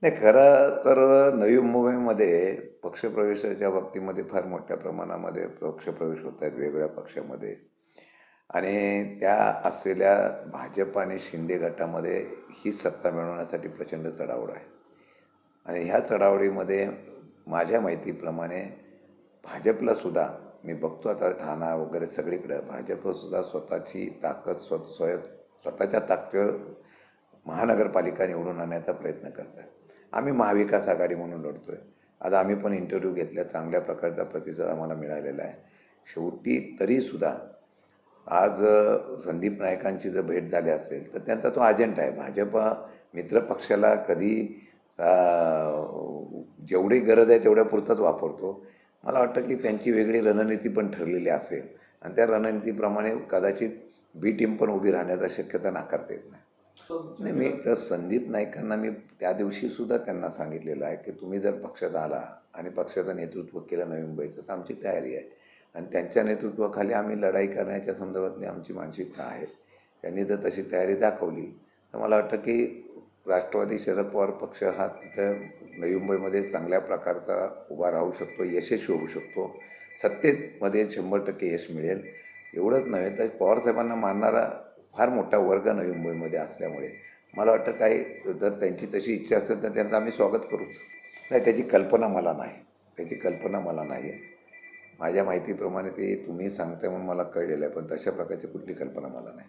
नाही, खरं तर नवी मुंबईमध्ये पक्षप्रवेशाच्या बाबतीमध्ये फार मोठ्या प्रमाणामध्ये पक्षप्रवेश होत आहेत वेगवेगळ्या पक्षामध्ये. आणि त्या असलेल्या भाजप आणि शिंदे गटामध्ये ही सत्ता मिळवण्यासाठी प्रचंड चढाओढ आहे. आणि ह्या चढाओढीमध्ये माझ्या माहितीप्रमाणे भाजपला सुद्धा मी बघतो आता ठाणा वगैरे सगळीकडं भाजपसुद्धा स्वतःची ताकद स्वतःच्या ताकदीवर महानगरपालिका निवडून आणण्याचा प्रयत्न करत आहे. आम्ही महाविकास आघाडी म्हणून लढतो आहे. आता आम्ही पण इंटरव्ह्यू घेतल्या, चांगल्या प्रकारचा प्रतिसाद आम्हाला मिळालेला आहे. शेवटी तरीसुद्धा आज संदीप नाईकांची जर भेट झाली असेल तर त्यांचा तो अजेंडा आहे. भाजप मित्रपक्षाला कधी जेवढी गरज आहे तेवढ्यापुरताच वापरतो. मला वाटतं की त्यांची वेगळी रणनीती पण ठरलेली असेल आणि त्या रणनीतीप्रमाणे कदाचित बी टीम पण उभी राहण्याचा शक्यता नाकारता येत नाही. नाही, मी तर संदीप नाईकांना मी त्या दिवशीसुद्धा त्यांना सांगितलेलं आहे की तुम्ही जर पक्षात आला आणि पक्षाचं नेतृत्व केलं नवी मुंबईचं तर आमची तयारी आहे आणि त्यांच्या नेतृत्वाखाली आम्ही लढाई करण्याच्या संदर्भातली आमची मानसिकता आहे. त्यांनी जर तशी तयारी दाखवली तर मला वाटतं की राष्ट्रवादी शरद पवार पक्ष हा तिथं नवी मुंबईमध्ये चांगल्या प्रकारचा उभा राहू शकतो, यशस्वी होऊ शकतो. सत्तेमध्ये 100% यश मिळेल. एवढंच नव्हे तर पवारसाहेबांना मानणारा फार मोठा वर्ग नवी मुंबईमध्ये असल्यामुळे मला वाटतं काही जर त्यांची तशी इच्छा असेल तर त्यांचं आम्ही स्वागत करूच. नाही, त्याची कल्पना मला नाही. त्याची कल्पना मला नाही आहे. माझ्या माहितीप्रमाणे ते तुम्ही सांगताय म्हणून मला कळलेलं आहे, पण तशा प्रकारची कुठली कल्पना मला नाही.